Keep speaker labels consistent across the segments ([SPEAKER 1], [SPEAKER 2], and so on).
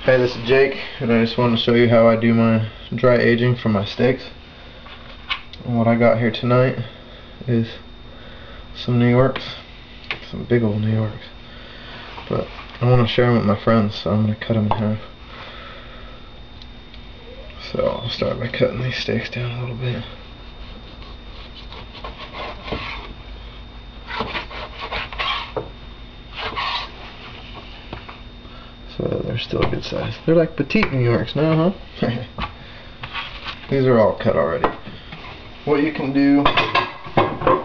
[SPEAKER 1] Hey, this is Jake, and I just wanted to show you how I do my dry aging for my steaks. And what I got here tonight is some New Yorks, some big old New Yorks. But I want to share them with my friends, so I'm going to cut them in half. So I'll start by cutting these steaks down a little bit. So they're still a good size. They're like petite New Yorks now, huh? These are all cut already. What you can do, a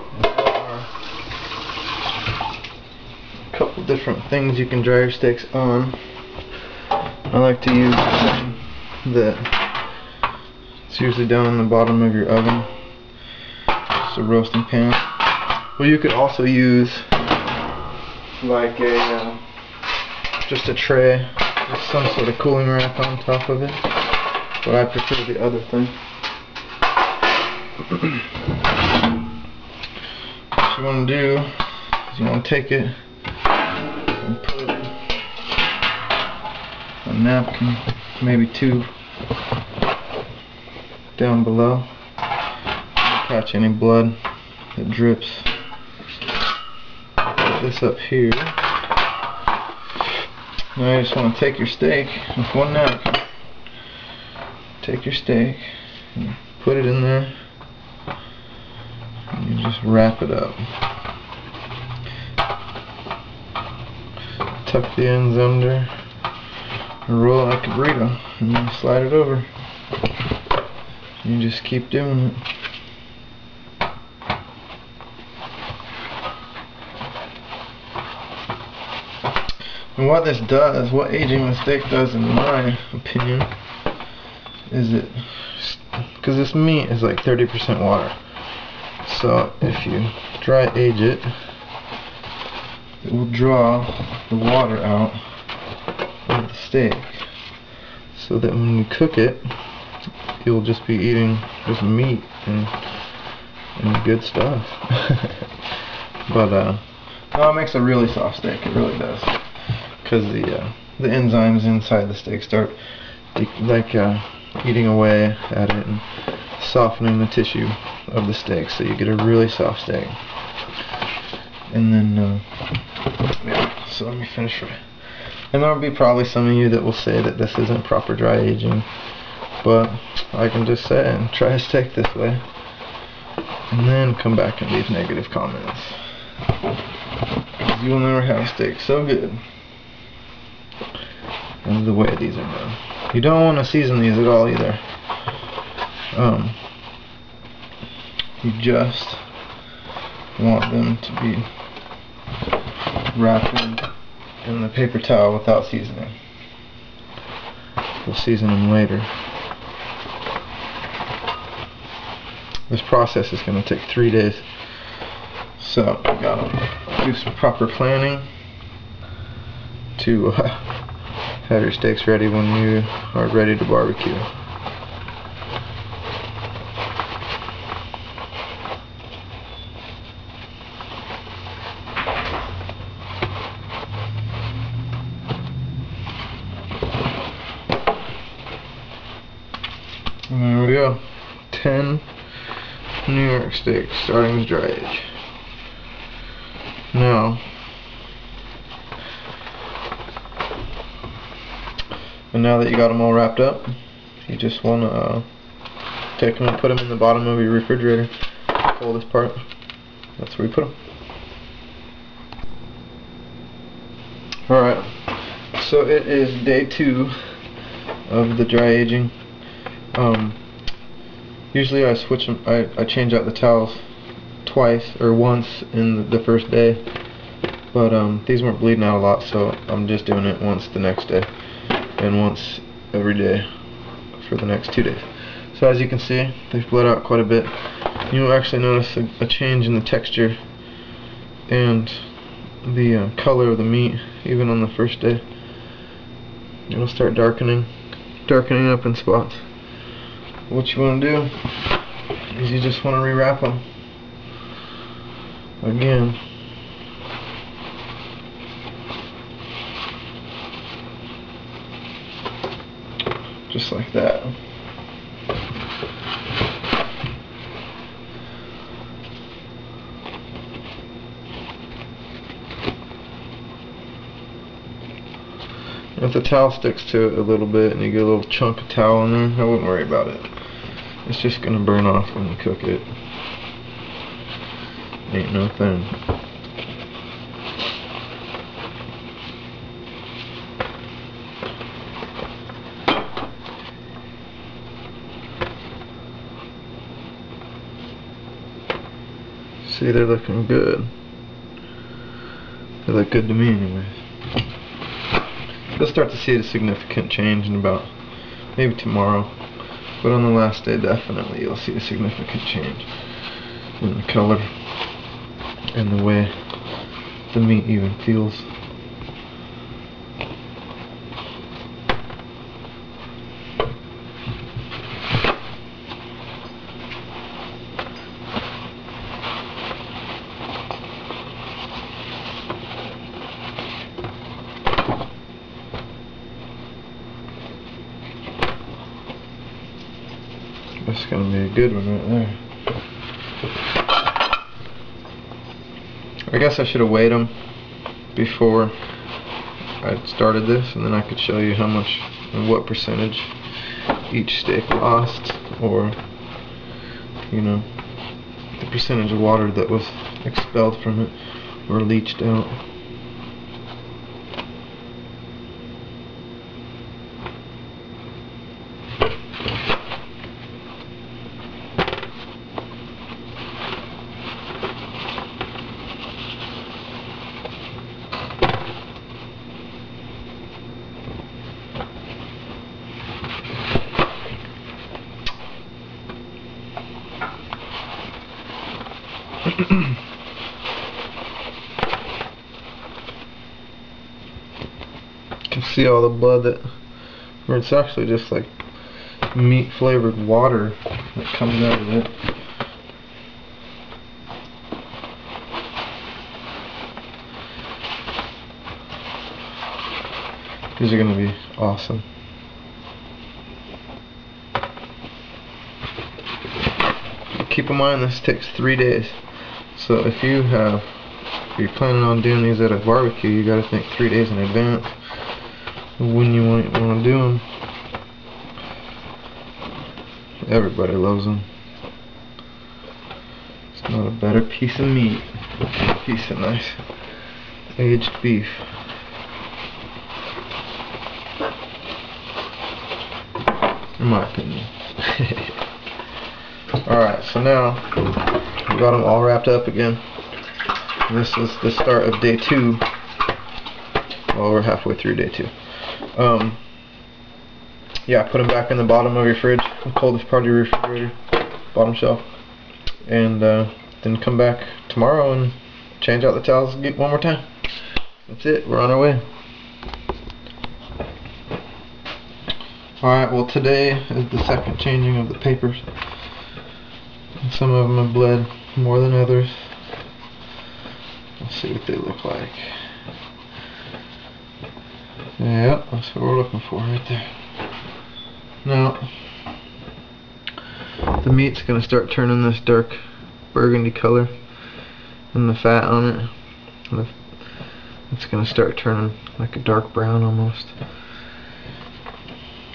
[SPEAKER 1] couple different things you can dry your steaks on. I like to use it's usually down on the bottom of your oven. It's a roasting pan. Well, you could also use like just a tray with some sort of cooling wrap on top of it, but I prefer the other thing. What you want to do is you want to take it and put a napkin, maybe two, down below. Don't catch any blood that drips. Put this up here. Now you just want to take your steak with one napkin. Take your steak and put it in there. And you just wrap it up. Tuck the ends under and roll it like a burrito, and then slide it over. And you just keep doing it. And what this does, what aging the steak does in my opinion, is it, because this meat is like 30% water, so if you dry age it, it will draw the water out of the steak, so that when you cook it, you'll just be eating just meat and good stuff. But no, it makes a really soft steak, it really does. Because the enzymes inside the steak start eating away at it and softening the tissue of the steak, so you get a really soft steak. And then yeah, so let me finish it. And there will be probably some of you that will say that this isn't proper dry aging, but I can just say and try a steak this way, and then come back and leave negative comments. You will never have a steak so good as the way these are done. You don't want to season these at all either. You just want them to be wrapped in the paper towel without seasoning. We'll season them later. This process is going to take 3 days, so you gotta do some proper planning to have your steaks ready when you are ready to barbecue. And there we go. 10 New York steaks starting to dry age. Now, and now that you got them all wrapped up, you just want to take them and put them in the bottom of your refrigerator. Pull this part. That's where you put them. Alright, so it is day 2 of the dry aging. Usually I switch them, I change out the towels twice or once in the first day, but these weren't bleeding out a lot, so I'm just doing it once the next day and once every day for the next 2 days. So as you can see, they've bled out quite a bit. You'll actually notice a change in the texture and the color of the meat even on the first day. It'll start darkening up in spots. What you want to do is you just want to rewrap them again. just like that. If the towel sticks to it a little bit and you get a little chunk of towel in there, I wouldn't worry about it. It's just gonna burn off when you cook it. Ain't no thing. See, they're looking good. They look good to me anyways. You'll start to see a significant change in about maybe tomorrow, but on the last day definitely you'll see a significant change in the color and the way the meat even feels. That's gonna be a good one right there. I guess I should have weighed them before I started this, and then I could show you how much and what percentage each steak lost, or you know, the percentage of water that was expelled from it or leached out. You can see all the blood that, or it's actually just like meat flavored water that comes out of it. These are going to be awesome. Keep in mind this takes 3 days. So if you're planning on doing these at a barbecue, you got to think 3 days in advance when you want to do them. Everybody loves them. It's not a better piece of meat. A piece of nice aged beef. In my opinion. Alright, so now we got them all wrapped up again. This is the start of day 2. Well, we're halfway through day 2. Yeah, put them back in the bottom of your fridge, the coldest part of your refrigerator, bottom shelf, and then come back tomorrow and change out the towels one more time. That's it, we're on our way. Alright, well today is the second changing of the papers. Some of them have bled more than others. Let's see what they look like. Yep, that's what we're looking for right there. Now, the meat's going to start turning this dark burgundy color, and the fat on it, it's going to start turning like a dark brown almost.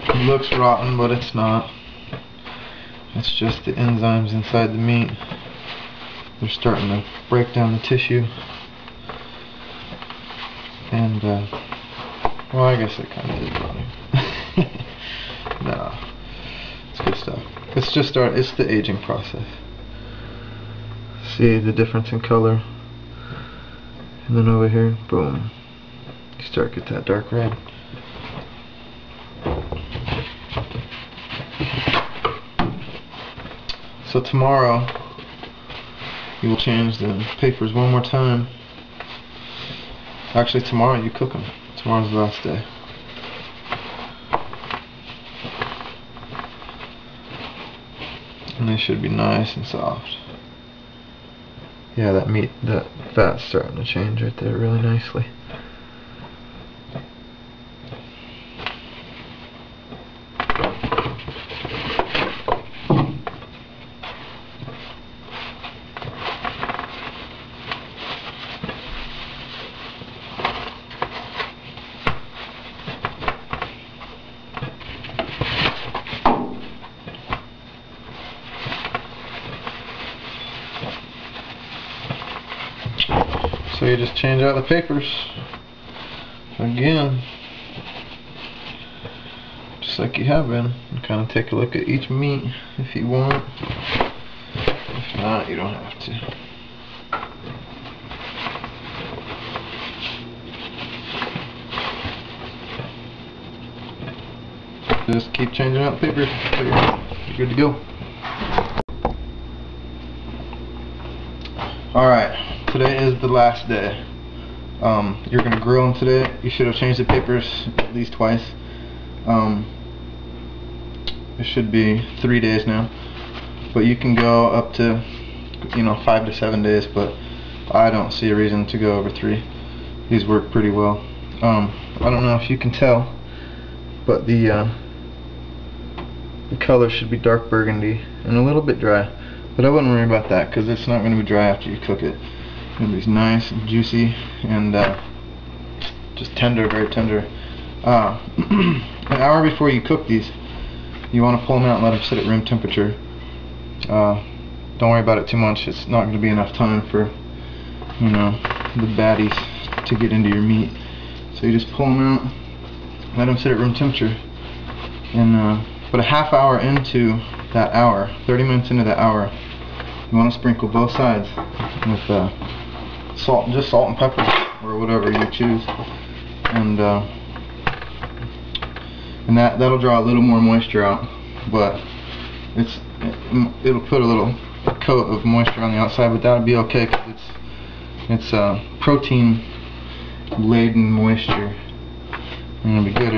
[SPEAKER 1] It looks rotten, but it's not. It's just the enzymes inside the meat. They're starting to break down the tissue. And, well, I guess it kind of is rotting. No, it's good stuff. It's just it's the aging process. See the difference in color? And then over here, boom. You start to get that dark red. So tomorrow, you will change the papers one more time. Actually, tomorrow you cook them. Tomorrow's the last day. And they should be nice and soft. Yeah, that fat's starting to change right there really nicely. So you just change out the papers again, just like you have been, and kind of take a look at each meat if you want. If not, you don't have to. Just keep changing out the papers so you're good to go. Alright, today is the last day. You're going to grill them today. You should have changed the papers at least twice. It should be 3 days now. But you can go up to, 5 to 7 days, but I don't see a reason to go over 3. These work pretty well. I don't know if you can tell, but the color should be dark burgundy and a little bit dry, but I wouldn't worry about that because it's not going to be dry after you cook it. It's going to be nice and juicy and just tender, very tender. An hour before you cook these, you want to pull them out and let them sit at room temperature. Don't worry about it too much. It's not going to be enough time for the baddies to get into your meat. So you just pull them out, let them sit at room temperature, and but a half hour into that hour, 30 minutes into that hour, you want to sprinkle both sides with salt, just salt and pepper, or whatever you choose, and that'll draw a little more moisture out, but it'll put a little coat of moisture on the outside, but that'll be okay because it's protein laden moisture, and it'll be good.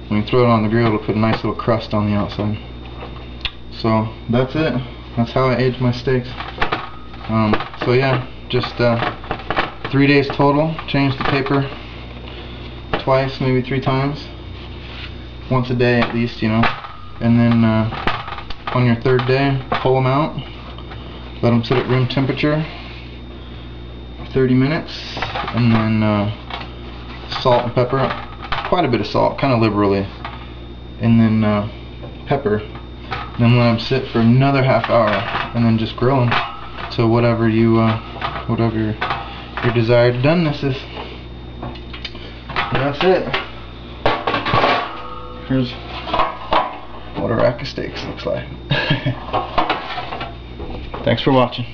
[SPEAKER 1] When you throw it on the grill, it'll put a nice little crust on the outside. So that's it. That's how I age my steaks. So yeah, just 3 days total. Change the paper twice, maybe 3 times. Once a day at least, And then on your 3rd day, pull them out. Let them sit at room temperature for 30 minutes. And then salt and pepper. Quite a bit of salt, kind of liberally, and then pepper. Then let them sit for another half hour, and then just grill them to whatever your desired doneness is. And that's it. Here's what a rack of steaks looks like. Thanks for watching.